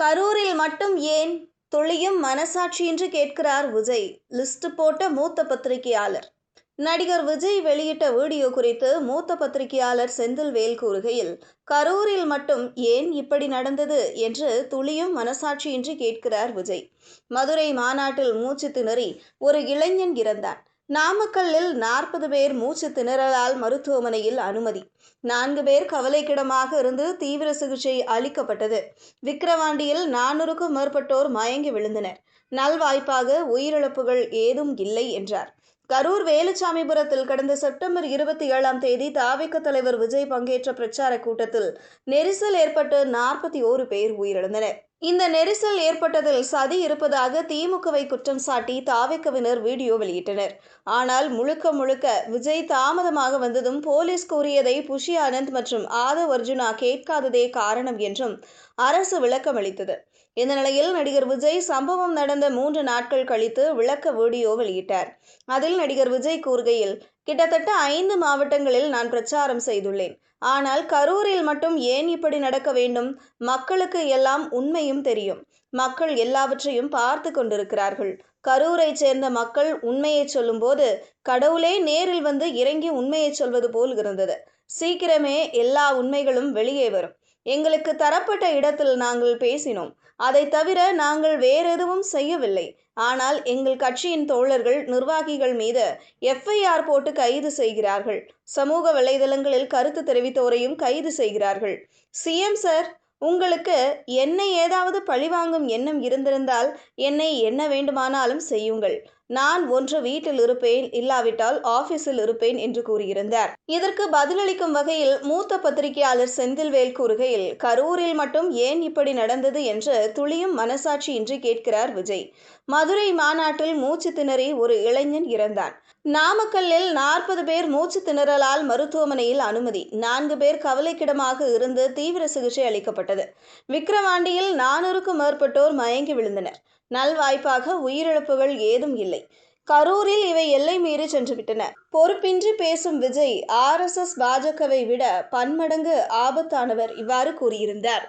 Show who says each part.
Speaker 1: கரூரில் மட்டும் ஏன் துளியும் மனசாட்சியின்றி கேட்கிறார் விஜய். லிஸ்ட் போட்ட மூத்த பத்திரிகையாளர். நடிகர் விஜய் வெளியிட்ட வீடியோ குறித்து மூத்த பத்திரிகையாளர் செந்தில்வேல் கூறுகையில், கரூரில் மட்டும் ஏன் இப்படி நடந்தது என்று துளியும் மனசாட்சியின்றி கேட்கிறார் விஜய். மதுரை மாநாட்டில் மூச்சு திணறி ஒரு இளைஞன் இறந்தான். நாமக்கல்லில் 40 பேர் மூச்சு திணறலால் மருத்துவமனையில் அனுமதி. 4 பேர் கவலைக்கிடமாக இருந்து தீவிர சிகிச்சை அளிக்கப்பட்டது. விக்கிரவாண்டியில் 400க்கும் மேற்பட்டோர் மயங்கி விழுந்தனர். நல்வாய்ப்பாக உயிரிழப்புகள் ஏதும் இல்லை என்றார். கரூர் வேலுச்சாமிபுரத்தில் கடந்த செப்டம்பர் 27ஆம் தேதி தவிக தலைவர் விஜய் பங்கேற்ற பிரச்சார கூட்டத்தில் நெரிசல் ஏற்பட்டு 41 பேர் உயிரிழந்தனர். இந்த நெரிசல் ஏற்பட்டதில் சதி இருப்பதாக திமுகவை குற்றம் சாட்டி தவிகவினர் வீடியோ வெளியிட்டனர். ஆனால் முழுக்க விஜய் தாமதமாக வந்ததும் போலீஸ் கூறியதை புஷி ஆனந்த் மற்றும் ஆதவ் அர்ஜுனா கேட்காததே காரணம் என்றும் அரசு விளக்கம் அளித்தது. இந்த நிலையில் நடிகர் விஜய் சம்பவம் நடந்த 3 நாட்கள் கழித்து விளக்க வீடியோ வெளியிட்டார். அதில் நடிகர் விஜய் கூறுகையில், கிட்டத்தட்ட 5 மாவட்டங்களில் நான் பிரச்சாரம் செய்துள்ளேன். ஆனால் கரூரில் மட்டும் ஏன் இப்படி நடக்க வேண்டும்? மக்களுக்கு எல்லாம் உண்மையும் தெரியும். மக்கள் எல்லாவற்றையும் பார்த்து கொண்டிருக்கிறார்கள். கரூரை சேர்ந்த மக்கள் உண்மையை சொல்லும்போது கடவுளே நேரில் வந்து இறங்கி உண்மையை சொல்வது போல் இருந்தது. சீக்கிரமே எல்லா உண்மைகளும் வெளியே வரும். எங்களுக்கு தரப்பட்ட இடத்தில் நாங்கள் பேசினோம். அதை தவிர நாங்கள் வேறெதுவும் செய்யவில்லை. ஆனால் எங்கள் கட்சியின் தோழர்கள் நிர்வாகிகள் மீது FIR போட்டு கைது செய்கிறார்கள். சமூக வலைதளங்களில் கருத்து தெரிவித்தோரையும் கைது செய்கிறார்கள். CM சார், உங்களுக்கு என்னை ஏதாவது பழிவாங்கும் எண்ணம் இருந்திருந்தால் என்னை என்ன வேண்டுமானாலும் செய்யுங்கள். நான் ஒன்று வீட்டில் இருப்பேன், இல்லாவிட்டால் ஆபீஸில் இருப்பேன் என்று கூறியிருந்தார். இதற்கு பதிலளிக்கும் வகையில் மூத்த பத்திரிகையாளர் செந்தில்வேல் கூறுகையில், கரூரில் மட்டும் ஏன் இப்படி நடந்தது என்று துளியும் மனசாட்சியின்றி கேட்கிறார் விஜய். மதுரை மாநாட்டில் மூச்சு திணறி ஒரு இளைஞன் இறந்தான். நாமக்கல்லில் 40 பேர் மூச்சு திணறலால் மருத்துவமனையில் அனுமதி. 4 பேர் கவலைக்கிடமாக இருந்து தீவிர சிகிச்சை அளிக்கப்பட்டது. விக்கிரவாண்டியில் 400க்கும் மேற்பட்டோர் மயங்கி விழுந்தனர். நல்வாய்ப்பாக உயிரிழப்புகள் ஏதும் இல்லை. கரூரில் இவை எல்லை மீறி சென்றுவிட்டன. பொறுப்பின்றி பேசும் விஜய் RSS பாஜகவை விட பன்மடங்கு ஆபத்தானவர். இவ்வாறு கூறியிருந்தார்.